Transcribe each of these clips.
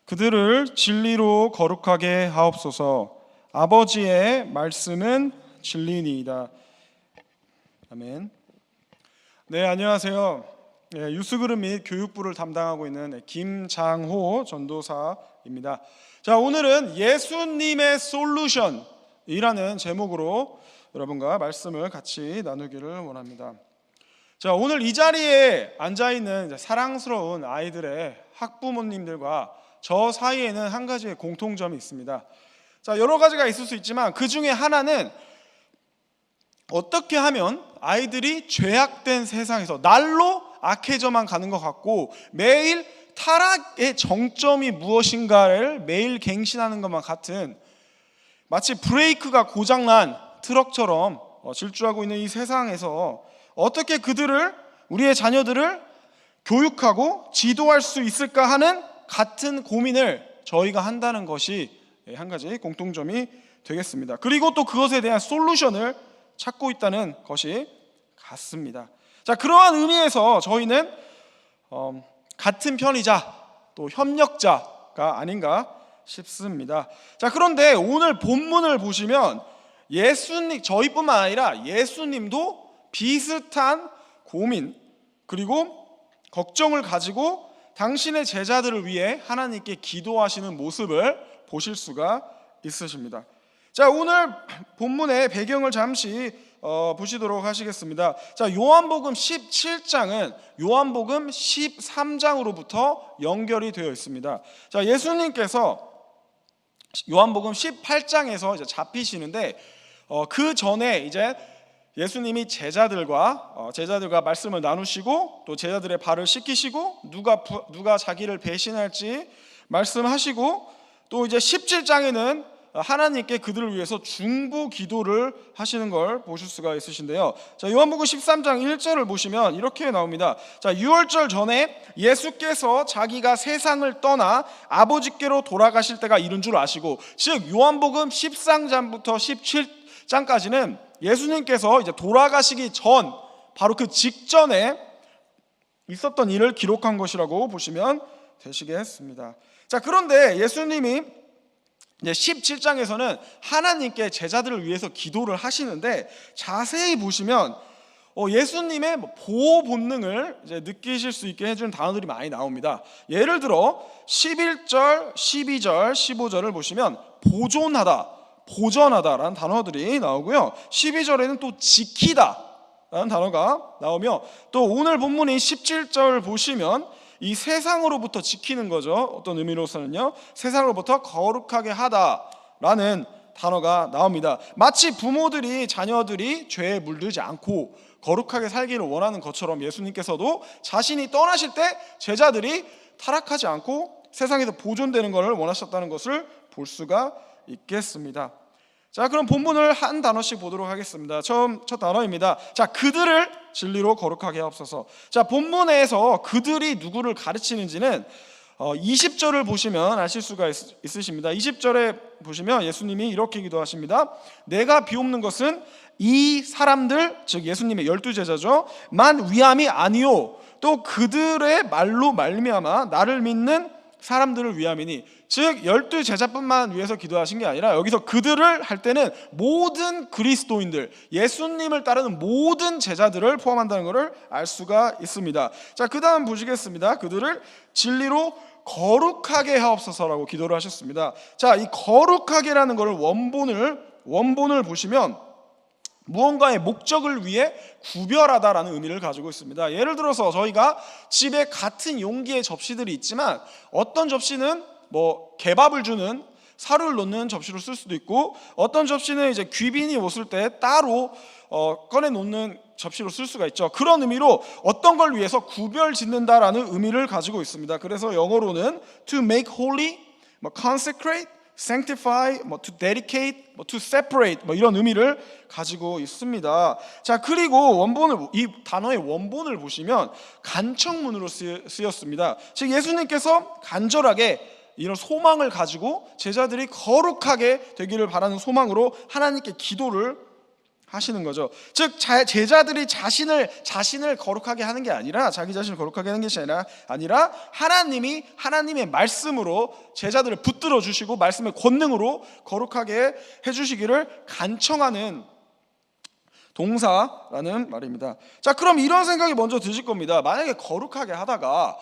그들을 진리로 거룩하게 하옵소서. 아버지의 말씀은 진리니이다. 아멘. 네, 안녕하세요. 유스그룹 및 교육부를 담당하고 있는 김장호 전도사입니다. 자, 오늘은 예수님의 솔루션이라는 제목으로 여러분과 말씀을 같이 나누기를 원합니다. 자, 오늘 이 자리에 앉아있는 사랑스러운 아이들의 학부모님들과 저 사이에는 한 가지의 공통점이 있습니다. 자, 여러 가지가 있을 수 있지만 그 중에 하나는 어떻게 하면 아이들이 죄악된 세상에서 날로 악해져만 가는 것 같고 매일 타락의 정점이 무엇인가를 매일 갱신하는 것만 같은, 마치 브레이크가 고장난 트럭처럼 질주하고 있는 이 세상에서 어떻게 그들을, 우리의 자녀들을 교육하고 지도할 수 있을까 하는 같은 고민을 저희가 한다는 것이 한 가지 공통점이 되겠습니다. 그리고 또 그것에 대한 솔루션을 찾고 있다는 것이 같습니다. 자, 그러한 의미에서 저희는 같은 편이자 또 협력자가 아닌가 싶습니다. 자, 그런데 오늘 본문을 보시면 예수님, 저희뿐만 아니라 예수님도 비슷한 고민 그리고 걱정을 가지고 당신의 제자들을 위해 하나님께 기도하시는 모습을 보실 수가 있으십니다. 자, 오늘 본문의 배경을 잠시 보시도록 하시겠습니다. 자, 요한복음 17장은 요한복음 13장으로부터 연결이 되어 있습니다. 자, 예수님께서 요한복음 18장에서 이제 잡히시는데 그 전에 이제 예수님이 제자들과 말씀을 나누시고 또 제자들의 발을 씻기시고 누가 자기를 배신할지 말씀하시고 또 이제 17장에는 하나님께 그들을 위해서 중보 기도를 하시는 걸 보실 수가 있으신데요. 자, 요한복음 13장 1절을 보시면 이렇게 나옵니다. 자, 유월절 전에 예수께서 자기가 세상을 떠나 아버지께로 돌아가실 때가 이른 줄 아시고, 즉 요한복음 13장부터 17장까지는 예수님께서 이제 돌아가시기 전, 바로 그 직전에 있었던 일을 기록한 것이라고 보시면 되시겠습니다. 자, 그런데 예수님이 이제 17장에서는 하나님께 제자들을 위해서 기도를 하시는데 자세히 보시면 예수님의 보호 본능을 이제 느끼실 수 있게 해주는 단어들이 많이 나옵니다. 예를 들어 11절, 12절, 15절을 보시면 보존하다라는 단어들이 나오고요. 12절에는 또 지키다라는 단어가 나오며, 또 오늘 본문인 17절 보시면 이 세상으로부터 지키는 거죠. 어떤 의미로서는요, 세상으로부터 거룩하게 하다라는 단어가 나옵니다. 마치 부모들이 자녀들이 죄에 물들지 않고 거룩하게 살기를 원하는 것처럼 예수님께서도 자신이 떠나실 때 제자들이 타락하지 않고 세상에서 보존되는 것을 원하셨다는 것을 볼 수가 있겠습니다. 자, 그럼 본문을 한 단어씩 보도록 하겠습니다. 첫 단어입니다. 자, 그들을 진리로 거룩하게 하옵소서. 자, 본문에서 그들이 누구를 가르치는지는 20절을 보시면 아실 수가 있으십니다. 20절에 보시면 예수님이 이렇게 기도하십니다. 내가 비옵는 것은 이 사람들, 즉 예수님의 12제자죠, 만 위함이 아니요 또 그들의 말로 말미암아 나를 믿는 사람들을 위함이니, 즉 12제자뿐만 위해서 기도하신 게 아니라 여기서 그들을 할 때는 모든 그리스도인들, 예수님을 따르는 모든 제자들을 포함한다는 것을 알 수가 있습니다. 자, 그 다음 보시겠습니다. 그들을 진리로 거룩하게 하옵소서라고 기도를 하셨습니다. 자, 이 거룩하게라는 것을 원본을 보시면 무언가의 목적을 위해 구별하다라는 의미를 가지고 있습니다. 예를 들어서 저희가 집에 같은 용기의 접시들이 있지만 어떤 접시는 개밥을 주는 사료를 넣는 접시로 쓸 수도 있고, 어떤 접시는 이제 귀빈이 오실 때 따로 꺼내 놓는 접시로 쓸 수가 있죠. 그런 의미로 어떤 걸 위해서 구별 짓는다라는 의미를 가지고 있습니다. 그래서 영어로는 to make holy, consecrate, sanctify, to dedicate, to separate, 이런 의미를 가지고 있습니다. 자, 그리고 이 단어의 원본을 보시면 간청문으로 쓰였습니다. 즉 예수님께서 간절하게 이런 소망을 가지고 제자들이 거룩하게 되기를 바라는 소망으로 하나님께 기도를 하시는 거죠. 즉 제자들이 자신을 거룩하게 하는 게 아니라, 자기 자신을 거룩하게 하는 것이 아니라 하나님이 하나님의 말씀으로 제자들을 붙들어 주시고 말씀의 권능으로 거룩하게 해주시기를 간청하는 동사라는 말입니다. 자, 그럼 이런 생각이 먼저 드실 겁니다. 만약에 거룩하게 하다가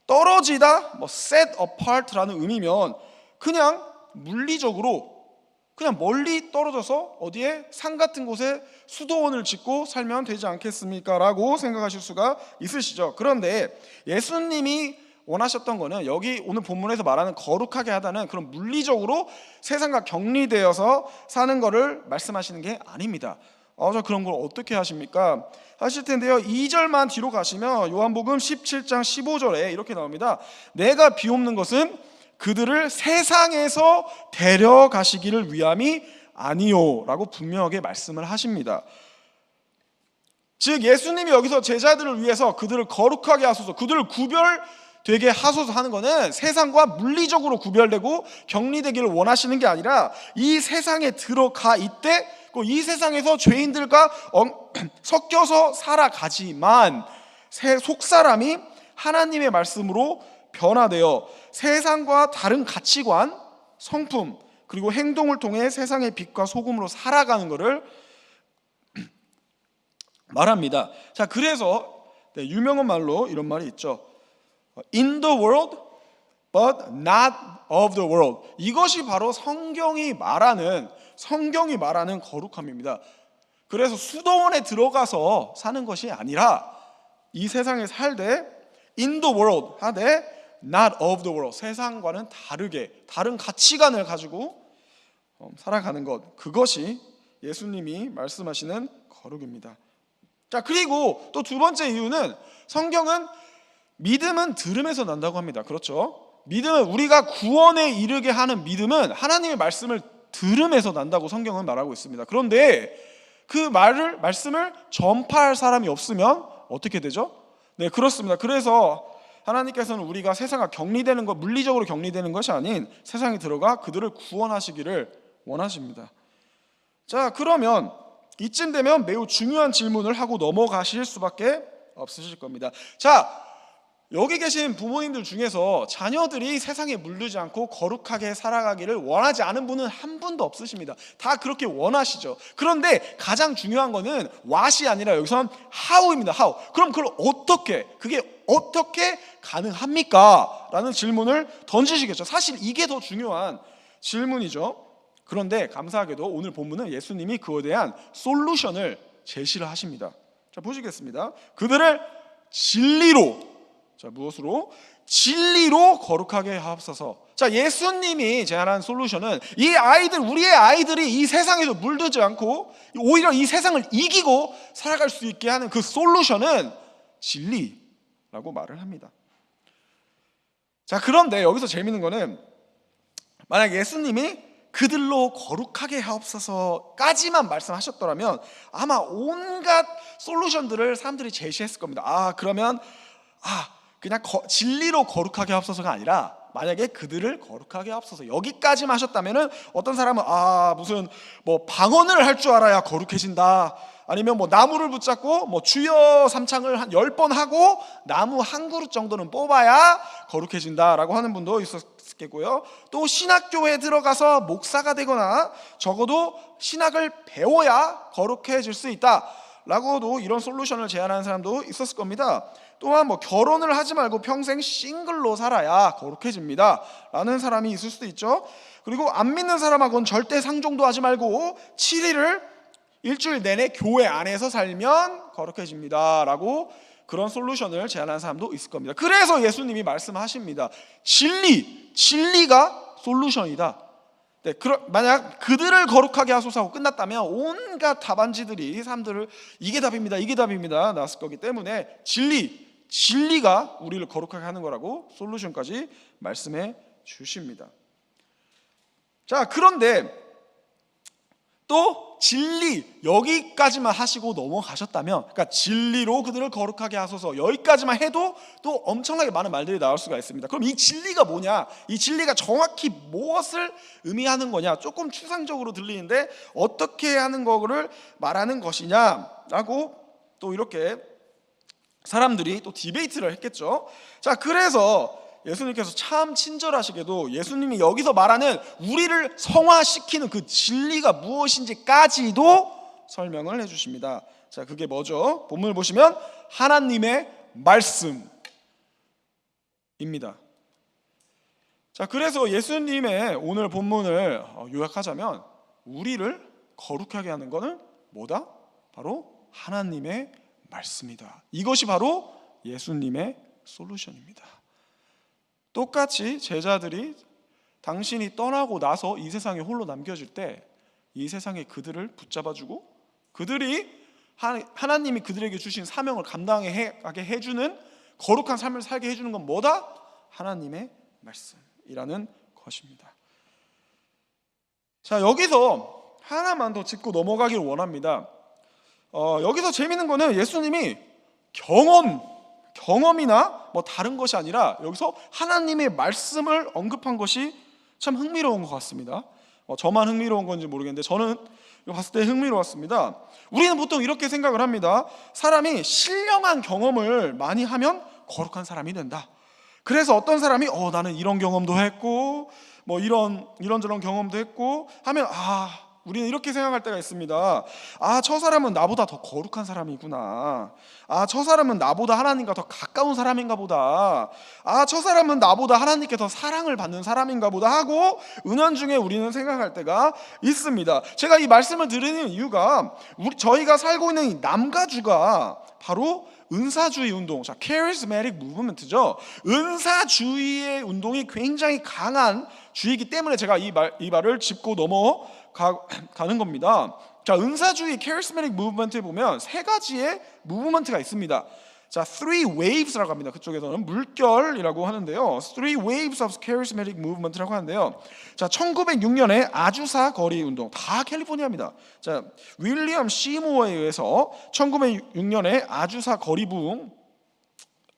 떨어지다, set apart라는 의미면 그냥 물리적으로 그냥 멀리 떨어져서 어디에 산 같은 곳에 수도원을 짓고 살면 되지 않겠습니까? 라고 생각하실 수가 있으시죠. 그런데 예수님이 원하셨던 거는 여기 오늘 본문에서 말하는 거룩하게 하다는 그런 물리적으로 세상과 격리되어서 사는 거를 말씀하시는 게 아닙니다. 저 그런 걸 어떻게 하십니까? 하실 텐데요, 2절만 뒤로 가시면 요한복음 17장 15절에 이렇게 나옵니다. 내가 비옵는 것은 그들을 세상에서 데려가시기를 위함이 아니요 라고 분명하게 말씀을 하십니다. 즉 예수님이 여기서 제자들을 위해서 그들을 거룩하게 하소서, 그들을 구별되게 하소서 하는 것은 세상과 물리적으로 구별되고 격리되기를 원하시는 게 아니라 이 세상에 들어가 있되 이 세상에서 죄인들과 섞여서 살아가지만 속사람이 하나님의 말씀으로 변화되어 세상과 다른 가치관, 성품 그리고 행동을 통해 세상의 빛과 소금으로 살아가는 것을 말합니다. 자, 그래서 유명한 말로 이런 말이 있죠. In the world, but not of the world. 이것이 바로 성경이 말하는 거룩함입니다. 그래서 수도원에 들어가서 사는 것이 아니라 이 세상에 살되 in the world 하되 not of the world, 세상과는 다르게 다른 가치관을 가지고 살아가는 것, 그것이 예수님이 말씀하시는 거룩입니다. 자, 그리고 또 두 번째 이유는 성경은 믿음은 들음에서 난다고 합니다. 그렇죠? 믿음은, 우리가 구원에 이르게 하는 믿음은 하나님의 말씀을 들음에서 난다고 성경은 말하고 있습니다. 그런데 그 말씀을 전파할 사람이 없으면 어떻게 되죠? 네, 그렇습니다. 그래서 하나님께서는 우리가 세상과 격리되는 것, 물리적으로 격리되는 것이 아닌 세상에 들어가 그들을 구원하시기를 원하십니다. 자, 그러면 이쯤 되면 매우 중요한 질문을 하고 넘어가실 수밖에 없으실 겁니다. 자, 여기 계신 부모님들 중에서 자녀들이 세상에 물들지 않고 거룩하게 살아가기를 원하지 않은 분은 한 분도 없으십니다. 다 그렇게 원하시죠. 그런데 가장 중요한 거는 what이 아니라 여기서는 how입니다. how. 그럼 그게 어떻게 가능합니까? 라는 질문을 던지시겠죠. 사실 이게 더 중요한 질문이죠. 그런데 감사하게도 오늘 본문은 예수님이 그에 대한 솔루션을 제시를 하십니다. 자, 보시겠습니다. 그들을 진리로, 자, 무엇으로? 진리로 거룩하게 하옵소서. 자, 예수님이 제안한 솔루션은 우리의 아이들이 이 세상에서 물들지 않고 오히려 이 세상을 이기고 살아갈 수 있게 하는 그 솔루션은 진리라고 말을 합니다. 자, 그런데 여기서 재미있는 거는 만약 예수님이 그들로 거룩하게 하옵소서까지만 말씀하셨더라면 아마 온갖 솔루션들을 사람들이 제시했을 겁니다. 그러면 그냥 진리로 거룩하게 하옵소서가 아니라 만약에 그들을 거룩하게 하옵소서 여기까지만 하셨다면은 어떤 사람은 무슨 방언을 할 줄 알아야 거룩해진다, 아니면 나무를 붙잡고 주여 삼창을 한 10번 하고 나무 한 그루 정도는 뽑아야 거룩해진다라고 하는 분도 있었겠고요. 또 신학교에 들어가서 목사가 되거나 적어도 신학을 배워야 거룩해질 수 있다라고도 이런 솔루션을 제안하는 사람도 있었을 겁니다. 또한 결혼을 하지 말고 평생 싱글로 살아야 거룩해집니다 라는 사람이 있을 수도 있죠. 그리고 안 믿는 사람하고는 절대 상종도 하지 말고 7일을 일주일 내내 교회 안에서 살면 거룩해집니다 라고 그런 솔루션을 제안하는 사람도 있을 겁니다. 그래서 예수님이 말씀하십니다. 진리가 솔루션이다. 네, 만약 그들을 거룩하게 하소서 하고 끝났다면 온갖 답안지들이 사람들을 이게 답입니다 나왔을 거기 때문에 진리가 우리를 거룩하게 하는 거라고 솔루션까지 말씀해 주십니다. 자, 그런데 또 진리 여기까지만 하시고 넘어가셨다면, 그러니까 진리로 그들을 거룩하게 하소서 여기까지만 해도 또 엄청나게 많은 말들이 나올 수가 있습니다. 그럼 이 진리가 뭐냐, 이 진리가 정확히 무엇을 의미하는 거냐, 조금 추상적으로 들리는데 어떻게 하는 거를 말하는 것이냐라고 또 이렇게 사람들이 또 디베이트를 했겠죠. 자, 그래서 예수님께서 참 친절하시게도 예수님이 여기서 말하는 우리를 성화시키는 그 진리가 무엇인지까지도 설명을 해주십니다. 자, 그게 뭐죠? 본문을 보시면 하나님의 말씀입니다. 자, 그래서 예수님의 오늘 본문을 요약하자면 우리를 거룩하게 하는 것은 뭐다? 바로 하나님의 말씀이다. 이것이 바로 예수님의 솔루션입니다. 똑같이 제자들이 당신이 떠나고 나서 이 세상에 홀로 남겨질 때 이 세상에 그들을 붙잡아주고 그들이 하나님이 그들에게 주신 사명을 감당하게 해주는 거룩한 삶을 살게 해주는 건 뭐다? 하나님의 말씀이라는 것입니다. 자, 여기서 하나만 더 짚고 넘어가기를 원합니다. 여기서 재미있는 거는 예수님이 경험이나 뭐 다른 것이 아니라 여기서 하나님의 말씀을 언급한 것이 참 흥미로운 것 같습니다. 저만 흥미로운 건지 모르겠는데 저는 이거 봤을 때 흥미로웠습니다. 우리는 보통 이렇게 생각을 합니다. 사람이 신령한 경험을 많이 하면 거룩한 사람이 된다. 그래서 어떤 사람이 나는 이런 경험도 했고 뭐 이런저런 경험도 했고 하면 우리는 이렇게 생각할 때가 있습니다. 저 사람은 나보다 더 거룩한 사람이구나. 저 사람은 나보다 하나님과 더 가까운 사람인가 보다. 저 사람은 나보다 하나님께 더 사랑을 받는 사람인가 보다 하고 은연중에 우리는 생각할 때가 있습니다. 제가 이 말씀을 드리는 이유가 저희가 살고 있는 이 남가주가 바로 은사주의 운동, charismatic movement죠. 은사주의의 운동이 굉장히 강한 주의이기 때문에 제가 이 말을 짚고 넘어가는 겁니다. 자, 은사주의 charismatic movement에 보면 세 가지의 무브먼트가 있습니다. 자, three waves라고 합니다. 그쪽에서는 물결이라고 하는데요. three waves of charismatic movement라고 하는데요. 자, 1906년에 아주사 거리 운동, 다 캘리포니아입니다. 자, 윌리엄 시모어에 의해서 1906년에 아주사 거리 부흥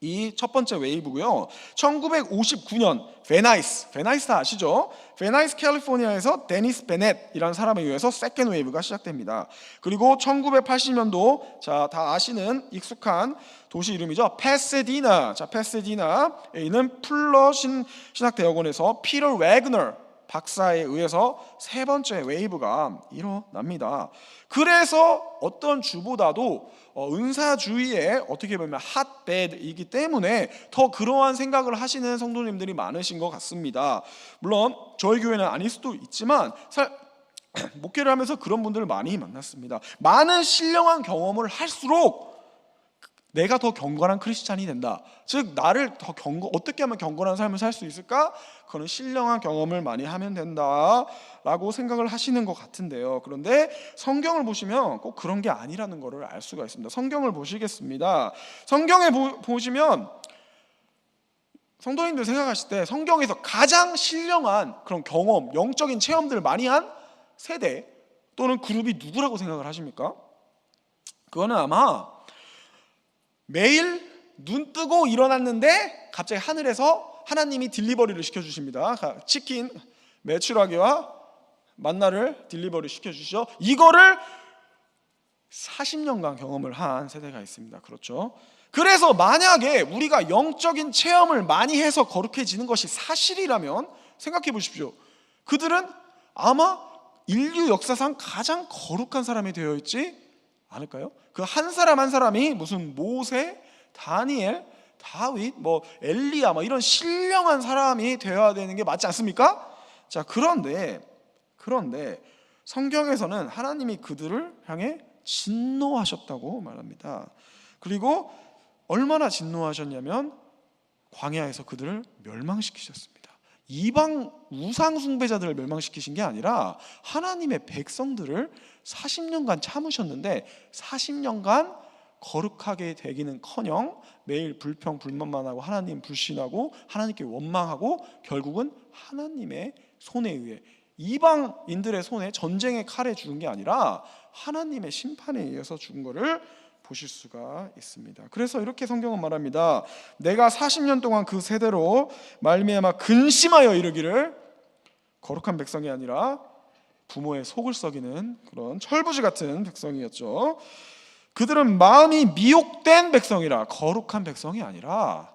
이 첫 번째 웨이브고요. 1959년 베나이스 다 아시죠? 베나이스 캘리포니아에서 데니스 베넷이라는 사람에 의해서 세컨드 웨이브가 시작됩니다. 그리고 1980년도 다 아시는 익숙한 도시 이름이죠. 패세디나. 자, 패세디나에 있는 풀러 신학대학원에서 피터 웨그너 박사에 의해서 세 번째 웨이브가 일어납니다. 그래서 어떤 주보다도 은사주의의 어떻게 보면 핫베드이기 때문에 더 그러한 생각을 하시는 성도님들이 많으신 것 같습니다. 물론 저희 교회는 아닐 수도 있지만 목회를 하면서 그런 분들을 많이 만났습니다. 많은 신령한 경험을 할수록 내가 더 경건한 크리스찬이 된다. 즉 나를 더 어떻게 하면 경건한 삶을 살 수 있을까? 그런 신령한 경험을 많이 하면 된다라고 생각을 하시는 것 같은데요. 그런데 성경을 보시면 꼭 그런 게 아니라는 것을 알 수가 있습니다. 성경을 보시겠습니다. 성경에 보시면 성도님들 생각하실 때 성경에서 가장 신령한 그런 경험, 영적인 체험들을 많이 한 세대 또는 그룹이 누구라고 생각을 하십니까? 그거는 아마 매일 눈 뜨고 일어났는데 갑자기 하늘에서 하나님이 딜리버리를 시켜주십니다. 치킨 메추라기와 만나를 딜리버리 시켜주시죠. 이거를 40년간 경험을 한 세대가 있습니다. 그렇죠? 그래서 만약에 우리가 영적인 체험을 많이 해서 거룩해지는 것이 사실이라면 생각해 보십시오. 그들은 아마 인류 역사상 가장 거룩한 사람이 되어 있지 않을까요? 그 한 사람 한 사람이 무슨 모세, 다니엘, 다윗, 엘리야 이런 신령한 사람이 되어야 되는 게 맞지 않습니까? 자, 그런데 성경에서는 하나님이 그들을 향해 진노하셨다고 말합니다. 그리고 얼마나 진노하셨냐면 광야에서 그들을 멸망시키셨습니다. 이방 우상 숭배자들을 멸망시키신 게 아니라 하나님의 백성들을 40년간 참으셨는데 40년간 거룩하게 되기는커녕 매일 불평 불만만 하고 하나님 불신하고 하나님께 원망하고 결국은 하나님의 손에 의해 이방인들의 손에 전쟁의 칼에 죽은 게 아니라 하나님의 심판에 의해서 죽은 것을 보실 수가 있습니다. 그래서 이렇게 성경은 말합니다. 내가 40년 동안 그 세대로 말미암아 근심하여 이르기를 거룩한 백성이 아니라 부모의 속을 썩이는 그런 철부지 같은 백성이었죠. 그들은 마음이 미혹된 백성이라, 거룩한 백성이 아니라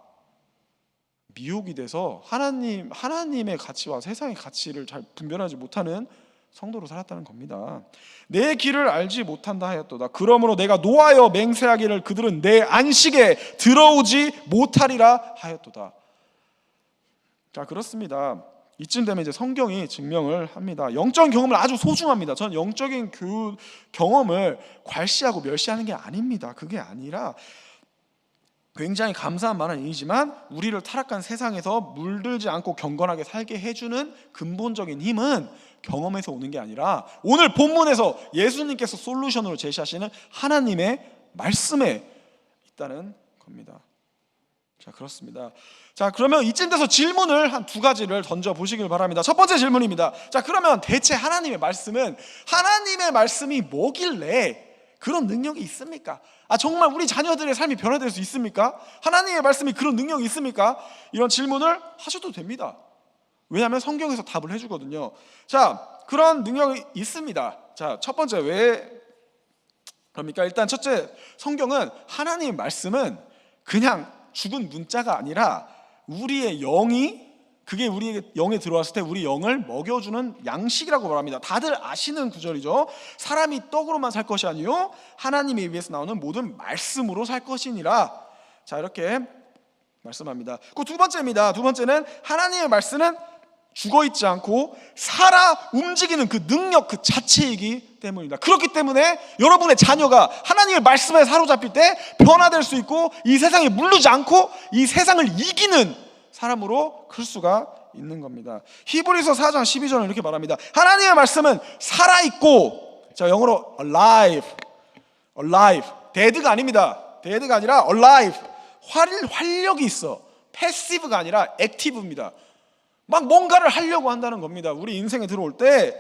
미혹이 돼서 하나님의 가치와 세상의 가치를 잘 분별하지 못하는 성도로 살았다는 겁니다. 내 길을 알지 못한다 하였도다. 그러므로 내가 노하여 맹세하기를 그들은 내 안식에 들어오지 못하리라 하였도다. 자, 그렇습니다. 이쯤 되면 이제 성경이 증명을 합니다. 영적 경험을 아주 소중합니다. 저는 영적인 경험을 괄시하고 멸시하는 게 아닙니다. 그게 아니라 굉장히 감사한 말은 아니지만 우리를 타락한 세상에서 물들지 않고 경건하게 살게 해주는 근본적인 힘은 경험에서 오는 게 아니라 오늘 본문에서 예수님께서 솔루션으로 제시하시는 하나님의 말씀에 있다는 겁니다. 자, 그렇습니다. 자, 그러면 이쯤 돼서 질문을 한 두 가지를 던져 보시길 바랍니다. 첫 번째 질문입니다. 자, 그러면 대체 하나님의 말씀이 뭐길래 그런 능력이 있습니까? 정말 우리 자녀들의 삶이 변화될 수 있습니까? 하나님의 말씀이 그런 능력이 있습니까? 이런 질문을 하셔도 됩니다. 왜냐하면 성경에서 답을 해주거든요. 자, 그런 능력이 있습니다. 자, 첫 번째, 왜 그럽니까? 일단 첫째, 성경은 하나님의 말씀은 그냥 죽은 문자가 아니라 우리의 영이, 그게 우리의 영에 들어왔을 때 우리 영을 먹여주는 양식이라고 말합니다. 다들 아시는 구절이죠. 사람이 떡으로만 살 것이 아니요 하나님의 입에서 나오는 모든 말씀으로 살 것이니라. 자, 이렇게 말씀합니다. 그 두 번째입니다. 두 번째는 하나님의 말씀은 죽어있지 않고 살아 움직이는 그 능력 그 자체이기 때문입니다. 그렇기 때문에 여러분의 자녀가 하나님의 말씀에 사로잡힐 때 변화될 수 있고 이 세상에 물르지 않고 이 세상을 이기는 사람으로 클 수가 있는 겁니다. 히브리서 4장 12절은 이렇게 말합니다. 하나님의 말씀은 살아있고, 자, 영어로 alive, dead가 아닙니다. dead가 아니라 alive, 활력이 있어. passive가 아니라 active입니다. 막 뭔가를 하려고 한다는 겁니다. 우리 인생에 들어올 때.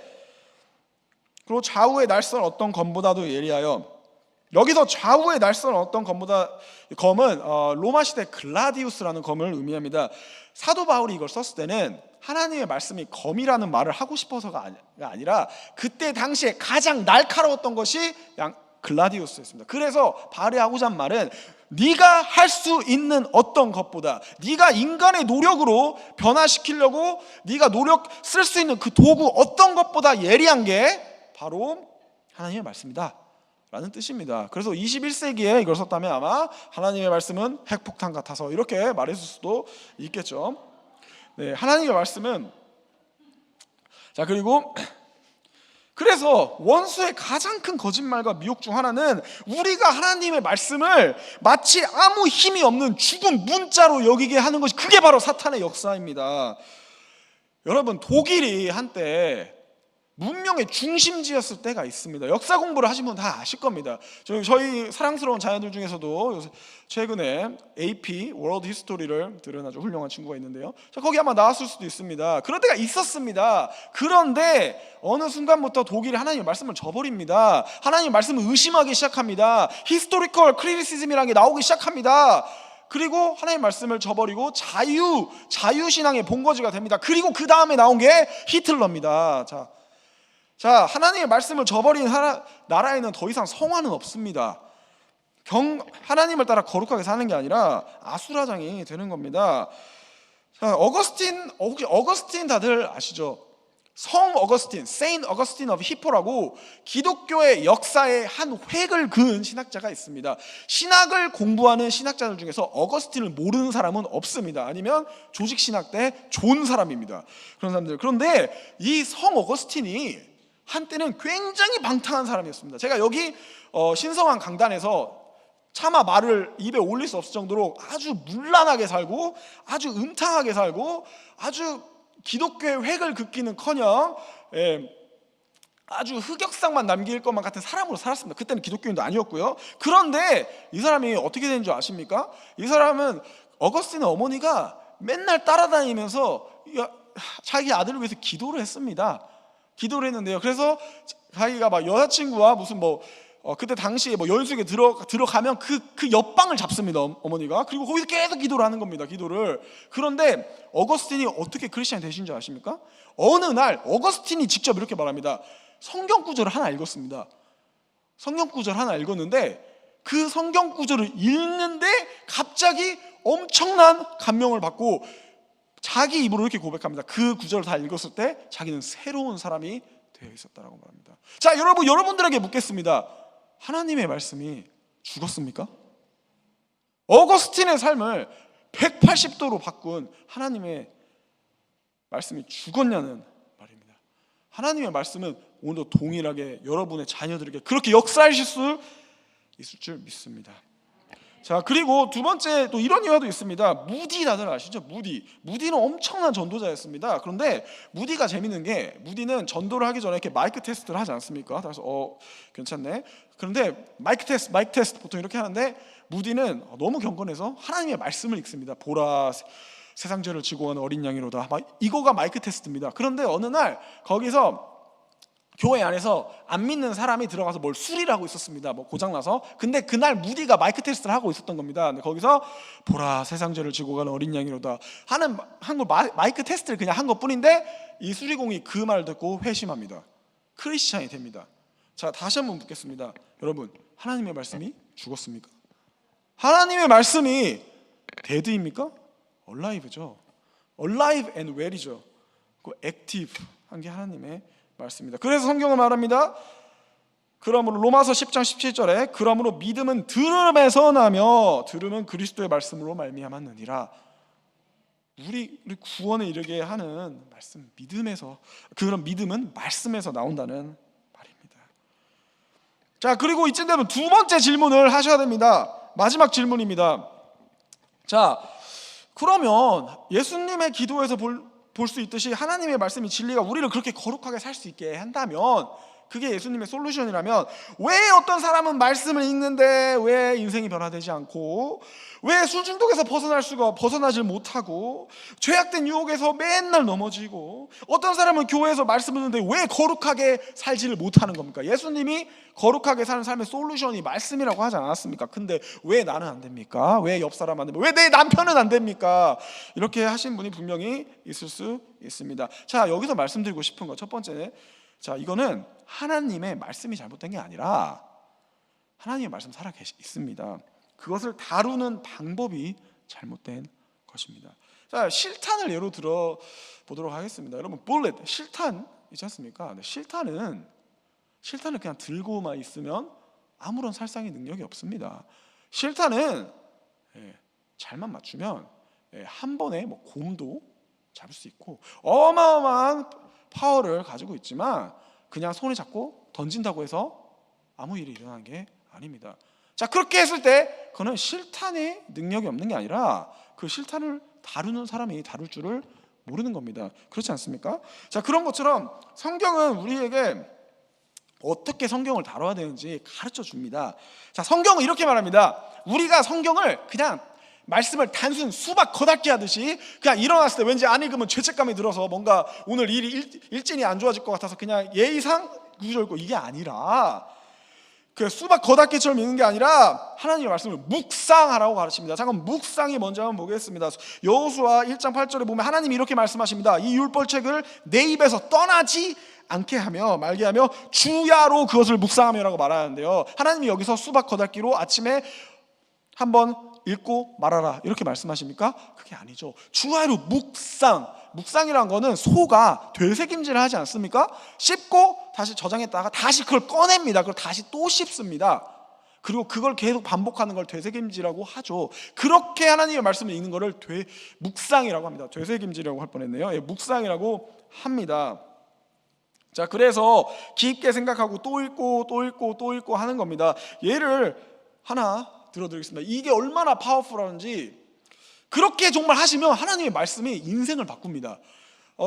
그리고 좌우의 날선 어떤 검보다도 예리하여, 여기서 좌우의 날선 어떤 검은 로마 시대 글라디우스라는 검을 의미합니다. 사도 바울이 이걸 썼을 때는 하나님의 말씀이 검이라는 말을 하고 싶어서가 아니라 그때 당시에 가장 날카로웠던 것이 글라디우스였습니다. 그래서 바울이 하고자 한 말은 네가 할 수 있는 어떤 것보다, 네가 인간의 노력으로 변화시키려고 네가 노력 쓸 수 있는 그 도구 어떤 것보다 예리한 게 바로 하나님의 말씀이다 라는 뜻입니다. 그래서 21세기에 이걸 썼다면 아마 하나님의 말씀은 핵폭탄 같아서 이렇게 말했을 수도 있겠죠. 네, 하나님의 말씀은, 자, 그래서 원수의 가장 큰 거짓말과 미혹 중 하나는 우리가 하나님의 말씀을 마치 아무 힘이 없는 죽은 문자로 여기게 하는 것이, 그게 바로 사탄의 역사입니다. 여러분, 독일이 한때 문명의 중심지였을 때가 있습니다. 역사 공부를 하신 분 다 아실 겁니다. 저희 사랑스러운 자녀들 중에서도 최근에 AP 월드 히스토리를 들은 아주 훌륭한 친구가 있는데요. 거기 아마 나왔을 수도 있습니다. 그런 때가 있었습니다. 그런데 어느 순간부터 독일이 하나님의 말씀을 저버립니다. 하나님의 말씀을 의심하기 시작합니다. 히스토리컬 크리티시즘이라는 게 나오기 시작합니다. 그리고 하나님의 말씀을 저버리고 자유신앙의 본거지가 됩니다. 그리고 그 다음에 나온 게 히틀러입니다. 자, 하나님의 말씀을 저버린 나라에는 더 이상 성화는 없습니다. 하나님을 따라 거룩하게 사는 게 아니라 아수라장이 되는 겁니다. 자, 혹시 어거스틴 다들 아시죠? 성 어거스틴, 세인트 어거스틴 오브 히포라고 기독교의 역사에 한 획을 그은 신학자가 있습니다. 신학을 공부하는 신학자들 중에서 어거스틴을 모르는 사람은 없습니다. 아니면 조직 신학 때 좋은 사람입니다. 그런 사람들. 그런데 이 성 어거스틴이 한때는 굉장히 방탕한 사람이었습니다. 제가 여기 신성한 강단에서 차마 말을 입에 올릴 수 없을 정도로 아주 문란하게 살고 아주 음탕하게 살고 아주 기독교의 획을 긋기는커녕 아주 흑역사만 남길 것만 같은 사람으로 살았습니다. 그때는 기독교인도 아니었고요. 그런데 이 사람이 어떻게 된 줄 아십니까? 이 사람은 어거스틴의 어머니가 맨날 따라다니면서 자기 아들을 위해서 기도를 했습니다. 기도를 했는데요. 그래서 자기가 막 여자친구와 무슨 그때 당시에 연수에 들어가면 그 옆방을 잡습니다, 어머니가. 그리고 거기서 계속 기도를 하는 겁니다, 기도를. 그런데 어거스틴이 어떻게 크리스찬이 되신 줄 아십니까? 어느 날 어거스틴이 직접 이렇게 말합니다. 성경 구절을 하나 읽었습니다. 성경 구절 하나 읽었는데 그 성경 구절을 읽는데 갑자기 엄청난 감명을 받고 자기 입으로 이렇게 고백합니다. 그 구절을 다 읽었을 때 자기는 새로운 사람이 되어 있었다라고 말합니다. 자, 여러분들에게 묻겠습니다. 하나님의 말씀이 죽었습니까? 어거스틴의 삶을 180도로 바꾼 하나님의 말씀이 죽었냐는 말입니다. 하나님의 말씀은 오늘도 동일하게 여러분의 자녀들에게 그렇게 역사하실 수 있을 줄 믿습니다. 자, 그리고 두 번째 또 이런 이유도 있습니다. 무디 다들 아시죠? 무디는 엄청난 전도자였습니다. 그런데 무디가 재밌는 게, 무디는 전도를 하기 전에 이렇게 마이크 테스트를 하지 않습니까? 그래서 괜찮네. 그런데 마이크 테스트 보통 이렇게 하는데, 무디는 너무 경건해서 하나님의 말씀을 읽습니다. 보라, 세상 죄를 지고 가는 어린 양이로다. 이거가 마이크 테스트입니다. 그런데 어느 날 거기서 교회 안에서 안 믿는 사람이 들어가서 뭘 수리를 하고 있었습니다. 고장나서. 근데 그날 무디가 마이크 테스트를 하고 있었던 겁니다. 근데 거기서 보라, 세상 죄를 지고 가는 어린 양이로다 한 걸 마이크 테스트를 그냥 한 것뿐인데 이 수리공이 그 말 듣고 회심합니다. 크리스찬이 됩니다. 자, 다시 한번 묻겠습니다. 여러분, 하나님의 말씀이 죽었습니까? 하나님의 말씀이 데드입니까? 얼라이브죠. 얼라이브 앤 웰이죠. 그 액티브 한 게 하나님의 말씀입니다. 그래서 성경은 말합니다. 그러므로 로마서 10장 17절에 그러므로 믿음은 들음에서 나며 들음은 그리스도의 말씀으로 말미암았느니라. 우리 구원에 이르게 하는 말씀, 믿음에서, 그런 믿음은 말씀에서 나온다는 말입니다. 자, 그리고 이쯤 되면 두 번째 질문을 하셔야 됩니다. 마지막 질문입니다. 자, 그러면 예수님의 기도에서 볼 수 있듯이 하나님의 말씀이 진리가 우리를 그렇게 거룩하게 살 수 있게 한다면, 그게 예수님의 솔루션이라면 왜 어떤 사람은 말씀을 읽는데 왜 인생이 변화되지 않고, 왜 술 중독에서 벗어나질 못하고, 죄악된 유혹에서 맨날 넘어지고, 어떤 사람은 교회에서 말씀을 듣는데 왜 거룩하게 살지를 못하는 겁니까? 예수님이 거룩하게 사는 삶의 솔루션이 말씀이라고 하지 않았습니까? 근데 왜 나는 안 됩니까? 왜 옆 사람 안 됩니까? 왜 내 남편은 안 됩니까? 이렇게 하신 분이 분명히 있을 수 있습니다. 자, 여기서 말씀드리고 싶은 거 첫 번째, 자, 이거는 하나님의 말씀이 잘못된 게 아니라 하나님의 말씀 살아 있습니다. 그것을 다루는 방법이 잘못된 것입니다. 자, 실탄을 예로 들어 보도록 하겠습니다. 여러분, 볼렛, 실탄 있지 않습니까? 근데 실탄을 그냥 들고만 있으면 아무런 살상의 능력이 없습니다. 실탄은 잘만 맞추면 한 번에 곰도 잡을 수 있고 어마어마한 파워를 가지고 있지만 그냥 손에 잡고 던진다고 해서 아무 일이 일어나는 게 아닙니다. 자, 그렇게 했을 때 그거는 실탄의 능력이 없는 게 아니라 그 실탄을 다루는 사람이 다룰 줄을 모르는 겁니다. 그렇지 않습니까? 자, 그런 것처럼 성경은 우리에게 어떻게 성경을 다뤄야 되는지 가르쳐 줍니다. 자, 성경은 이렇게 말합니다. 우리가 성경을 그냥 말씀을 단순 수박 겉핥기 하듯이 그냥 일어났을 때 왠지 안 읽으면 죄책감이 들어서 뭔가 오늘 일진이 안 좋아질 것 같아서 그냥 예의상 구절 읽고, 이게 아니라 그 수박 겉핥기처럼 읽는 게 아니라 하나님의 말씀을 묵상하라고 가르칩니다. 잠깐, 묵상이 뭔지 한번 보겠습니다. 여호수아 1장 8절에 보면 하나님이 이렇게 말씀하십니다. 이 율법책을 내 입에서 떠나지 않게 하며 말게 하며 주야로 그것을 묵상하며라고 말하는데요. 하나님이 여기서 수박 겉핥기로 아침에 한번 읽고 말아라 이렇게 말씀하십니까? 그게 아니죠. 주야로 묵상이라는 거는 소가 되새김질을 하지 않습니까? 씹고 다시 저장했다가 다시 그걸 꺼냅니다. 그걸 다시 또 씹습니다. 그리고 그걸 계속 반복하는 걸 되새김질이라고 하죠. 그렇게 하나님의 말씀을 읽는 거를 묵상이라고 합니다. 되새김질이라고 할 뻔했네요. 묵상이라고 합니다. 자, 그래서 깊게 생각하고 또 읽고 또 읽고 또 읽고 하는 겁니다. 예를 하나 들어드리겠습니다. 이게 얼마나 파워풀한지, 그렇게 정말 하시면 하나님의 말씀이 인생을 바꿉니다.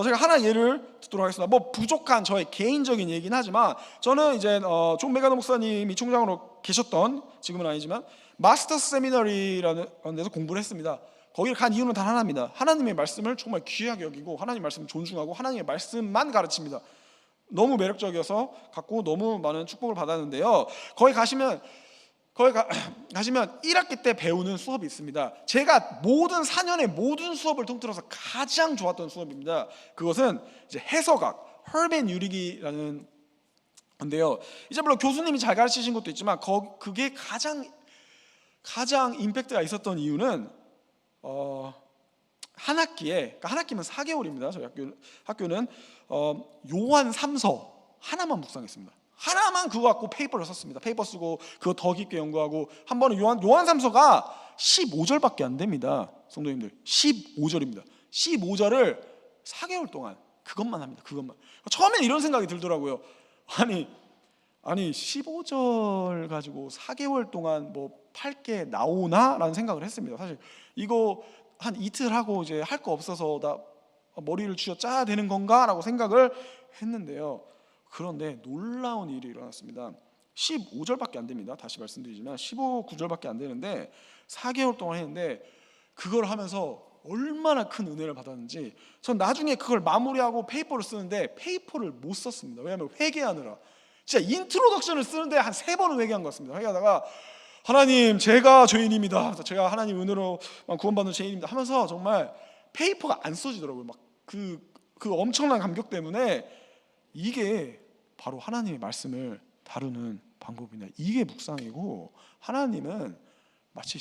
제가 하나 예를 듣도록 하겠습니다. 부족한 저의 개인적인 얘기긴 하지만, 저는 이제 존 메가더 목사님이 총장으로 계셨던, 지금은 아니지만 마스터스 세미너리라는 데서 공부를 했습니다. 거기를 간 이유는 단 하나입니다. 하나님의 말씀을 정말 귀하게 여기고 하나님의 말씀을 존중하고 하나님의 말씀만 가르칩니다. 너무 매력적이어서 갖고 너무 많은 축복을 받았는데요. 가시면 1학기 때 배우는 수업이 있습니다. 제가 모든 4년의 모든 수업을 통틀어서 가장 좋았던 수업입니다. 그것은 이제 해석학, 헐벤 유릭이라는 건데요. 이제 물론 교수님이 잘 가르치신 것도 있지만 그게 가장 임팩트가 있었던 이유는 한 학기에, 그러니까 한 학기면 4개월입니다. 저희 학교는 요한 3서 하나만 묵상했습니다. 하나만 그거 갖고 페이퍼를 썼습니다. 페이퍼 쓰고 그거 더 깊게 연구하고, 한 번은 요한 3서가 15절밖에 안 됩니다. 성도님들, 15절입니다. 15절을 4개월 동안 그것만 합니다. 그것만. 처음엔 이런 생각이 들더라고요. 아니 15절 가지고 4개월 동안 뭐 8개 나오나? 라는 생각을 했습니다. 사실 이거 한 이틀 하고 이제 할 거 없어서 나 머리를 쥐어 짜야 되는 건가? 라고 생각을 했는데요. 그런데 놀라운 일이 일어났습니다. 15절밖에 안 됩니다. 다시 말씀드리지만 15구절밖에 안 되는데 4개월 동안 했는데, 그걸 하면서 얼마나 큰 은혜를 받았는지, 전 나중에 그걸 마무리하고 페이퍼를 쓰는데 페이퍼를 못 썼습니다. 왜냐하면 회개하느라 진짜 인트로덕션을 쓰는데 한 3번은 회개한 것 같습니다. 회개하다가 하나님, 제가 죄인입니다. 제가 하나님 은혜로만 구원받는 죄인입니다 하면서 정말 페이퍼가 안 써지더라고요. 막 그 엄청난 감격 때문에. 이게 바로 하나님의 말씀을 다루는 방법입니다. 이게 묵상이고, 하나님은 마치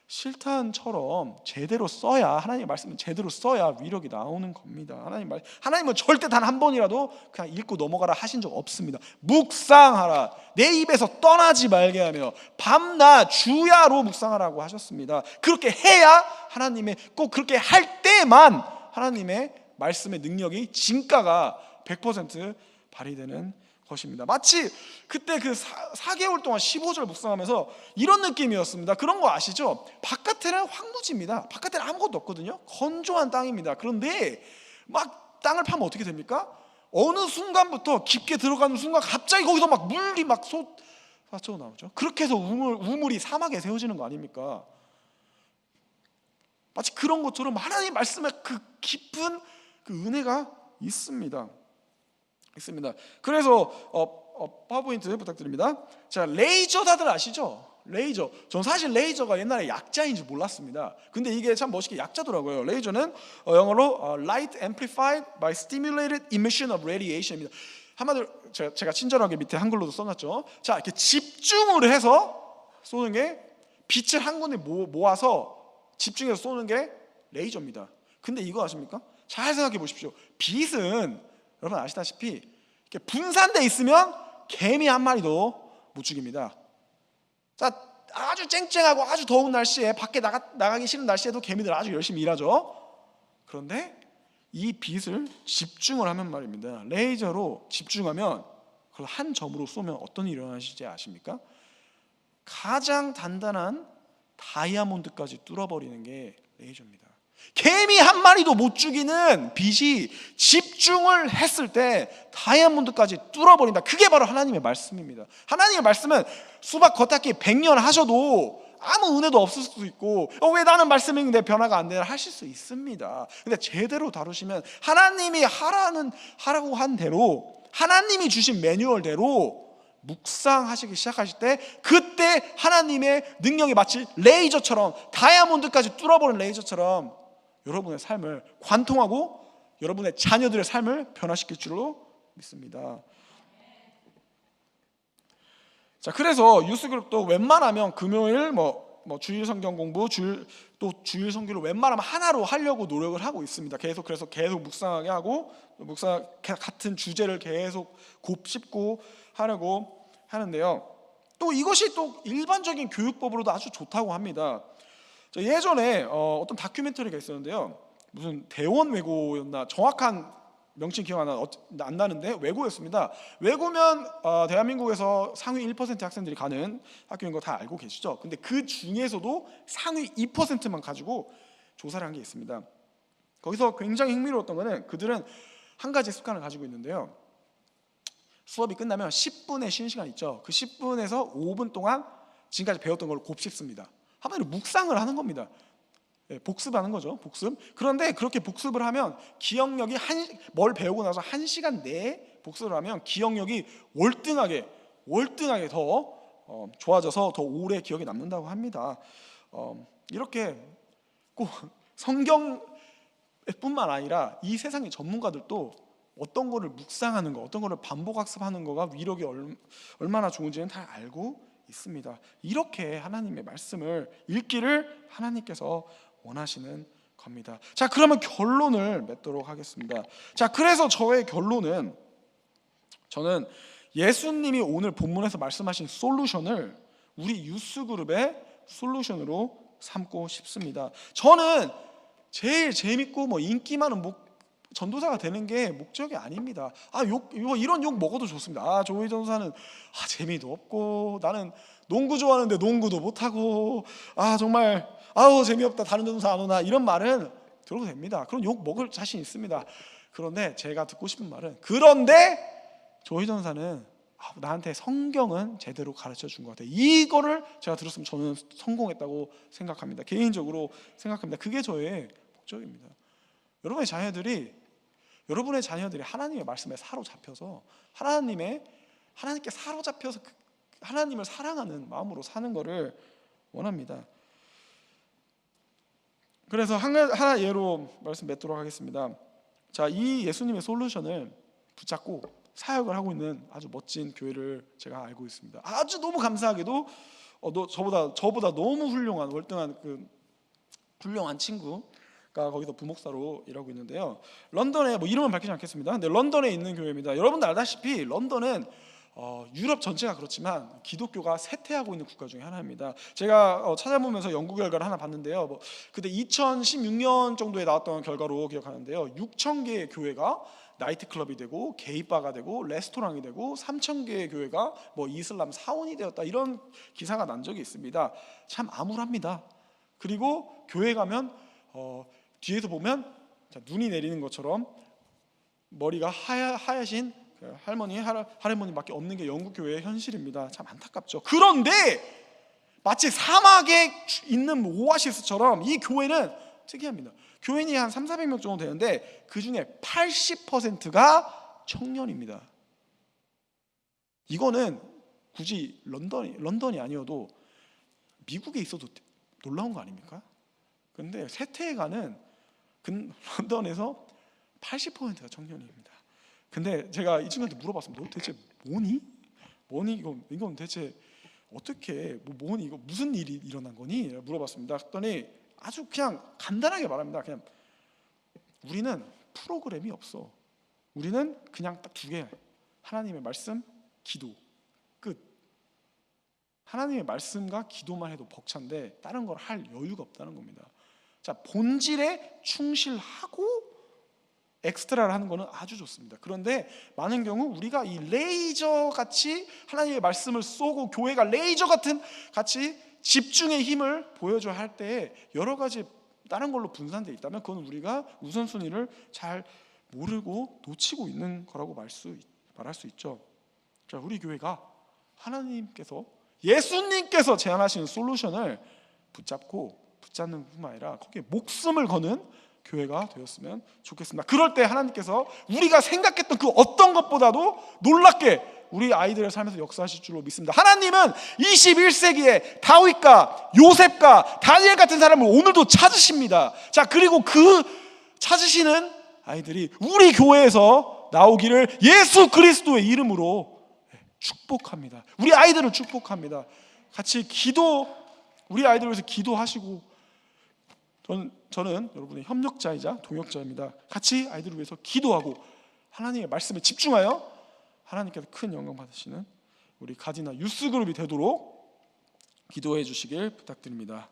실탄처럼 제대로 써야, 하나님의 말씀은 제대로 써야 위력이 나오는 겁니다. 하나님은 절대 단 한 번이라도 그냥 읽고 넘어가라 하신 적 없습니다. 묵상하라, 내 입에서 떠나지 말게 하며 밤낮 주야로 묵상하라고 하셨습니다. 그렇게 해야 하나님의, 꼭 그렇게 할 때만 하나님의 말씀의 능력이, 진가가 100% 발휘되는 것입니다. 마치 그때 그 4개월 동안 15절 묵상하면서 이런 느낌이었습니다. 그런 거 아시죠? 바깥에는 황무지입니다. 바깥에는 아무것도 없거든요. 건조한 땅입니다. 그런데 막 땅을 파면 어떻게 됩니까? 어느 순간부터, 깊게 들어가는 순간 갑자기 거기서 막 물이 막 쏟아져 나오죠. 그렇게 해서 우물이 사막에 세워지는 거 아닙니까? 마치 그런 것처럼 하나님의 말씀에 그 깊은 그 은혜가 있습니다. 그래서 파워포인트 부탁드립니다. 자, 레이저 다들 아시죠? 레이저. 전 사실 레이저가 옛날에 약자인지 몰랐습니다. 근데 이게 참 멋있게 약자더라고요. 레이저는 영어로 Light Amplified by Stimulated Emission of Radiation입니다. 한마디로 제가 친절하게 밑에 한글로도 써놨죠. 자, 이렇게 집중을 해서 쏘는 게, 빛을 한 군데 모아서 집중해서 쏘는 게 레이저입니다. 근데 이거 아십니까? 잘 생각해 보십시오. 빛은 여러분 아시다시피 이렇게 분산돼 있으면 개미 한 마리도 못 죽입니다. 자, 아주 쨍쨍하고 아주 더운 날씨에, 밖에 나가기 싫은 날씨에도 개미들 아주 열심히 일하죠. 그런데 이 빛을 집중을 하면 말입니다, 레이저로 집중하면, 그걸 한 점으로 쏘면 어떤 일이 일어나시지 아십니까? 가장 단단한 다이아몬드까지 뚫어버리는 게 레이저입니다. 개미 한 마리도 못 죽이는 빛이 집중을 했을 때 다이아몬드까지 뚫어버린다. 그게 바로 하나님의 말씀입니다. 하나님의 말씀은 수박 겉핥기 100년 하셔도 아무 은혜도 없을 수도 있고, 왜 나는 말씀인데 변화가 안 되나 하실 수 있습니다. 근데 제대로 다루시면, 하나님이 하라고 한 대로, 하나님이 주신 매뉴얼대로 묵상하시기 시작하실 때, 그때 하나님의 능력이 마치 레이저처럼, 다이아몬드까지 뚫어버린 레이저처럼 여러분의 삶을 관통하고 여러분의 자녀들의 삶을 변화시킬 줄로 믿습니다. 자, 그래서 유스그룹도 웬만하면 금요일 주일 성경 공부, 주일 성교를 웬만하면 하나로 하려고 노력을 하고 있습니다. 그래서 계속 묵상하게 하고, 같은 주제를 계속 곱씹고 하려고 하는데요. 또 이것이 또 일반적인 교육법으로도 아주 좋다고 합니다. 예전에 어떤 다큐멘터리가 있었는데요. 무슨 대원 외고였나, 정확한 명칭 기억 안 나는데 외고였습니다. 외고면 대한민국에서 상위 1% 학생들이 가는 학교인 거 다 알고 계시죠? 근데 그 중에서도 상위 2%만 가지고 조사를 한 게 있습니다. 거기서 굉장히 흥미로웠던 거는, 그들은 한 가지 습관을 가지고 있는데요. 수업이 끝나면 10분의 쉬는 시간 있죠. 그 10분에서 5분 동안 지금까지 배웠던 걸 곱씹습니다. 한마디로 묵상을 하는 겁니다. 복습하는 거죠. 복습. 그런데 그렇게 복습을 하면 기억력이 뭘 배우고 나서 1시간 내에 복습을 하면 기억력이 월등하게 더 좋아져서 더 오래 기억에 남는다고 합니다. 이렇게 꼭 성경뿐만 아니라 이 세상의 전문가들도 어떤 거를 묵상하는 거, 어떤 거를 반복 학습하는 거가 위력이 얼마나 좋은지는 다 알고 있습니다. 이렇게 하나님의 말씀을 읽기를 하나님께서 원하시는 겁니다. 자, 그러면 결론을 맺도록 하겠습니다. 자, 그래서 저의 결론은, 저는 예수님이 오늘 본문에서 말씀하신 솔루션을 우리 유스그룹의 솔루션으로 삼고 싶습니다. 저는 제일 재밌고 인기 많은 전도사가 되는 게 목적이 아닙니다. 이런 욕 먹어도 좋습니다. 조희 전도사는 재미도 없고, 나는 농구 좋아하는데 농구도 못하고, 정말 재미없다, 다른 전도사 안 오나, 이런 말은 들어도 됩니다. 그런 욕 먹을 자신 있습니다. 그런데 제가 듣고 싶은 말은, 그런데 조희 전도사는 나한테 성경은 제대로 가르쳐 준 것 같아요. 이거를 제가 들었으면 저는 성공했다고 생각합니다. 개인적으로 생각합니다. 그게 저의 목적입니다. 여러분의 자녀들이 하나님의 말씀에 사로잡혀서 하나님께 사로잡혀서 하나님을 사랑하는 마음으로 사는 것을 원합니다. 그래서 하나 예로 말씀 맺도록 하겠습니다. 자, 이 예수님의 솔루션을 붙잡고 사역을 하고 있는 아주 멋진 교회를 제가 알고 있습니다. 아주 너무 감사하게도 저보다 너무 훌륭한 월등한 훌륭한 친구가 거기서 부목사로 일하고 있는데요. 런던에 이름은 밝히지 않겠습니다. 근데 런던에 있는 교회입니다. 여러분들 알다시피 런던은 유럽 전체가 그렇지만 기독교가 쇠퇴하고 있는 국가 중에 하나입니다. 제가 찾아보면서 연구 결과를 하나 봤는데요. 그때 2016년 정도에 나왔던 결과로 기억하는데요. 6,000개의 교회가 나이트클럽이 되고 게이바가 되고 레스토랑이 되고 3,000개의 교회가 이슬람 사원이 되었다, 이런 기사가 난 적이 있습니다. 참 암울합니다. 그리고 교회 가면 뒤에서 보면 눈이 내리는 것처럼 머리가 하얗신 할머니밖에 없는 게 영국 교회의 현실입니다. 참 안타깝죠. 그런데 마치 사막에 있는 오아시스처럼 이 교회는 특이합니다. 교인이 한 300~400명 정도 되는데 그 중에 80%가 청년입니다. 이거는 굳이 런던이 아니어도 미국에 있어도 놀라운 거 아닙니까? 근데 쇠퇴해가는 런던에서 80%가 청년입니다. 근데 제가 이 친구한테 물어봤습니다. 너 대체 뭐니? 이건 대체 어떻게 뭐니? 이거 무슨 일이 일어난 거니? 물어봤습니다. 그랬더니 아주 그냥 간단하게 말합니다. 그냥 우리는 프로그램이 없어. 우리는 그냥 딱 2개. 하나님의 말씀, 기도. 끝. 하나님의 말씀과 기도만 해도 벅찬데 다른 걸 할 여유가 없다는 겁니다. 자, 본질에 충실하고 엑스트라를 하는 거는 아주 좋습니다. 그런데 많은 경우 우리가 이 레이저 같이 하나님의 말씀을 쏘고 교회가 레이저 같이 집중의 힘을 보여줘야 할 때 여러 가지 다른 걸로 분산되어 있다면 그건 우리가 우선순위를 잘 모르고 놓치고 있는 거라고 말할 수 있죠. 자, 우리 교회가 예수님께서 제안하시는 솔루션을 붙잡는 뿐만 아니라 거기에 목숨을 거는 교회가 되었으면 좋겠습니다. 그럴 때 하나님께서 우리가 생각했던 그 어떤 것보다도 놀랍게 우리 아이들의 삶에서 역사하실 줄로 믿습니다. 하나님은 21세기에 다윗과 요셉과 다니엘 같은 사람을 오늘도 찾으십니다. 자, 그리고 그 찾으시는 아이들이 우리 교회에서 나오기를 예수 그리스도의 이름으로 축복합니다. 우리 아이들을 축복합니다. 같이 우리 아이들을 위해서 기도하시고, 저는 여러분의 협력자이자 동역자입니다. 같이 아이들을 위해서 기도하고 하나님의 말씀에 집중하여 하나님께서 큰 영광 받으시는 우리 가디나 유스그룹이 되도록 기도해 주시길 부탁드립니다.